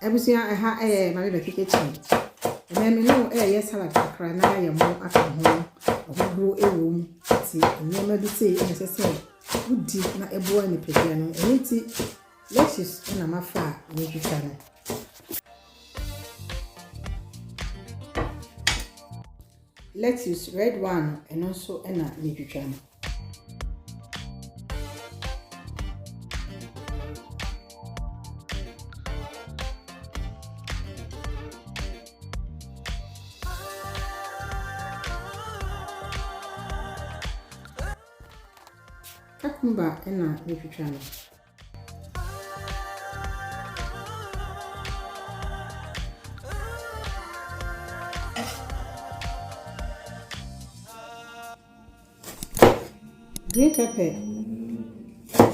Ebusia ha my baby kitchen. And then no yes salad kakra na ya mo aka ho. Ogro ewom ti nyema bi say necessary. Udi na ebo ani pepia no. Enti lettuce na mafa ni twitwa no. Lettuce red one and also na ni twitwa no. Cucumber na ni twitwa no. Green pepper.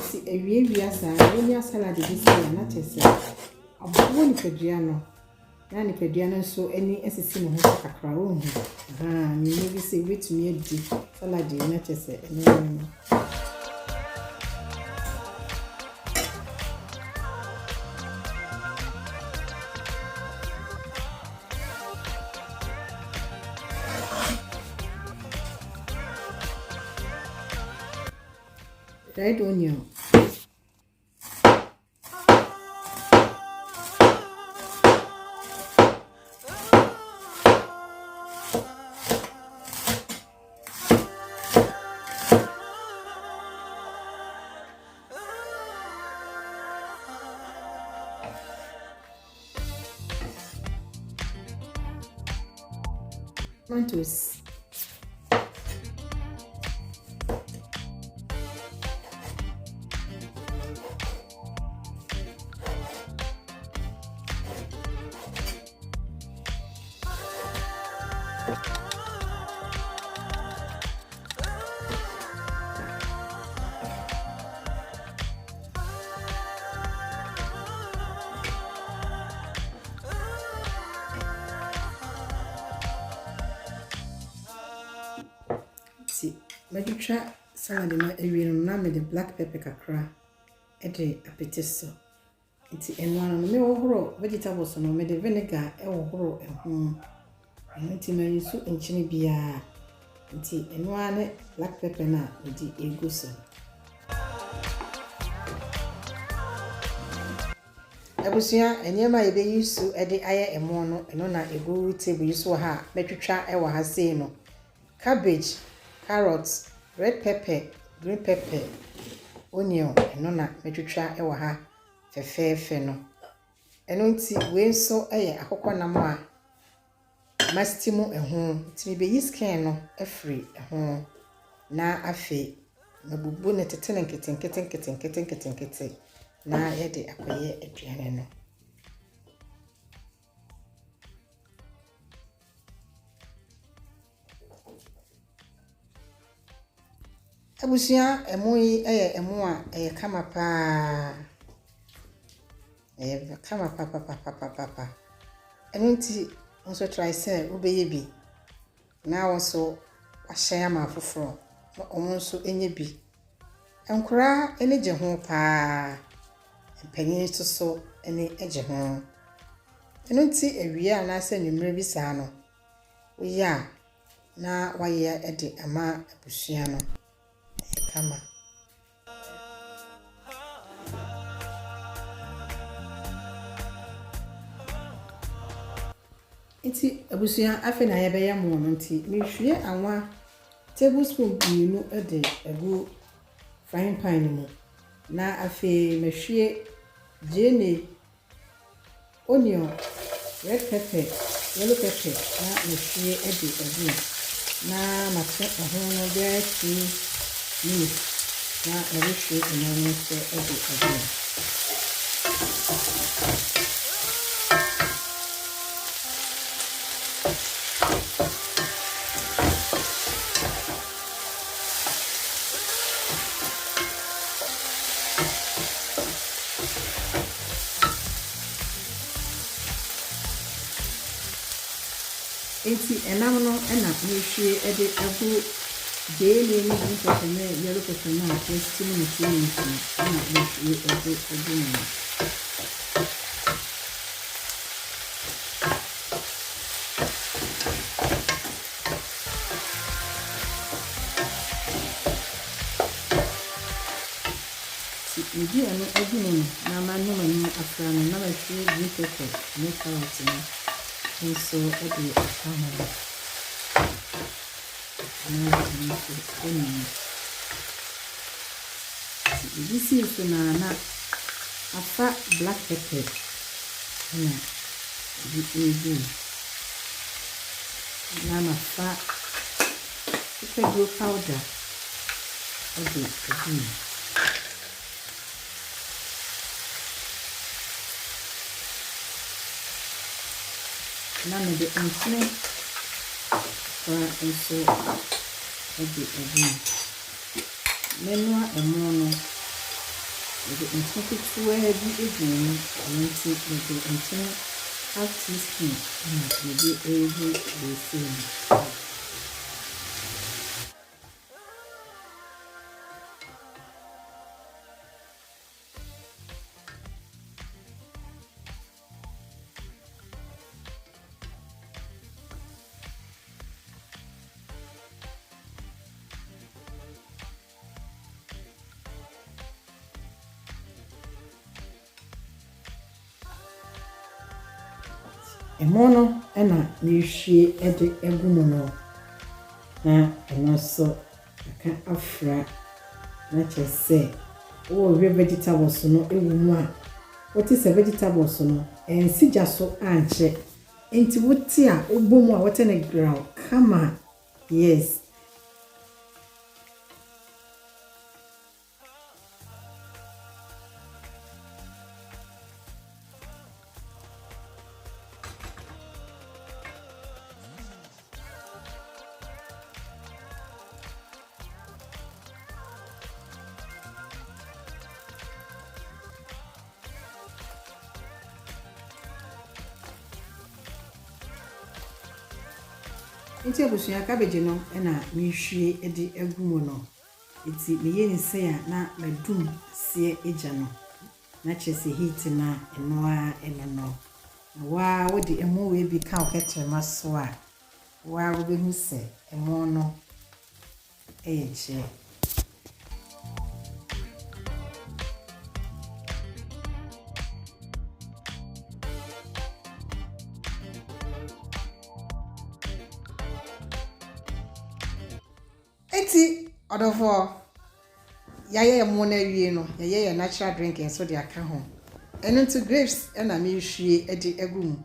See a real salad this year, not a say. A bone pediano. Nanny pediano, so any SC no crown. Ah, you maybe say which me a deep salad, not a say. Red onion. Tomatoes. Medutwa salad na ewiem na me de black pepper kakra e de apete so. Nti enwa no me wohoro vegetables no me de vinegar e wohoro ehun. Nti na yesu enchine bia. Nti enwa ne black pepper na di egu so. Abusia enyema ebe yusu e de aye emo no eno na egu table yusu ha metwitwa e wa ha sei no. Cabbage, carrots, red pepper, green pepper, onion, eno na metwitwa e wa ha fefefe no. Eno nti we nso eye akokọ nam a mastimu ehun nti me be yisken no afri ehun na afi mabubu ne tetene nkete na ye de akoye aduane no. Abusia emu yi emu a kama pa kama pa enu nti nso try say obeye bi na wonso ahye ama foforo na omo nso enye bi enkura ene je ho pa empanyin so ene eje ho enu nti awia na asa nwumre bi saa no oya na waye ede ama abusia no kama iti abusia afi na yebe ya mo no nti me hwie anwa tablespoon biinu ede egu frying pan mu na afi me hwie jene onion red pepper yellow pepper na me hwie ede egu na matse no be 2 minutes na every onion so ede egu enti enam no na mehwie ede agu daily ni pepper na yellow pepper na steam no so na mehwie ede agu no. Enti enam no na mehwie ede agu daily ni pepper na yellow pepper na steam no so na mehwie ede agu no. Enti enam no na mehwie ede agu daily ni pepper na yellow pepper na steam no so na mehwie ede agu no. Maybe I know again, now my name after another few green pepper, no carrots, and so every family. This is the nana a fat black pepper. Nana fat pepper powder. Okay. None of the infinite and so again. Menua and mono with the infinite swear again and with the infinite half teaspoon and maybe every same. Emono ena nihwie ede egumu no na eno so aka afra na chese o we vegetables no ewumu a what is a vegetables no ensija so anche enti wuti a obomu a what na ground kama yes. Nti abusuya cabbage no na mehwie edi agumu no iti meye ni se ya na madum sie eja no na chese heat na enoa no na wa wodi emo we bi ka oketre maso a wa wo be hu se emo no eje eti odofo yaye mo na wie no yaye natural drink en so de aka ho eno to grapes na me hwie edi agum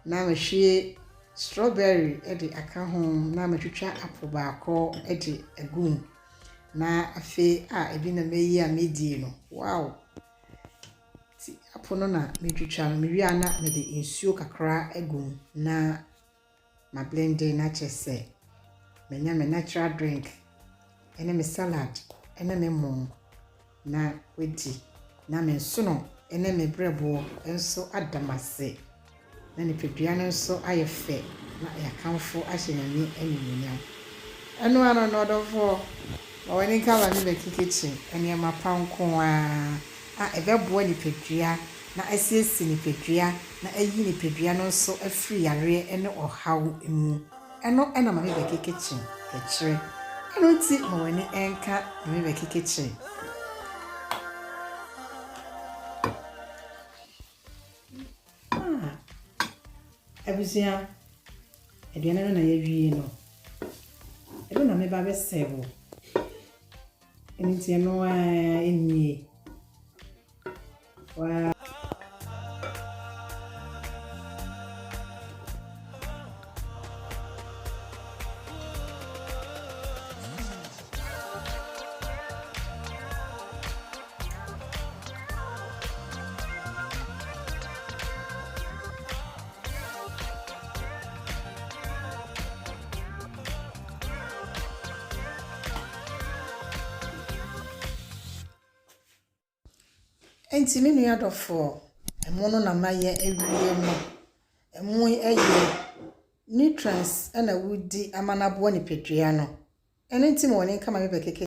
na me hwie strawberry edi aka ho na me twitwa apple baako edi agum na afi a ebi na meyi a medie no wow ti apple no na me twitwa no me wi ana me de insuo kakra agum na ma blend na chese menya me natural drink ene me salad ene me mom na wedi na me nsono ene me brebo enso adamase na ni pedua no nso ayefe na yakamfo ahyenyame anyunya eno ano no dofo woni kala ni be kitchen ene ma panko a ebebo ni pedua na asiesi ni pedua na ayi ni pedua no nso afiri yare ene ohaw emu eno ena ma be kitchen ekire eno ti mo woni enka me be kitchen abusia ediana no na yawie no ebe na me ba be sebo eni ti no eni wa enti me nua dofo emo no na maye awie no emo eye nutrients na wudi amanabo ni pedua no eno enti mo woni kama me be keke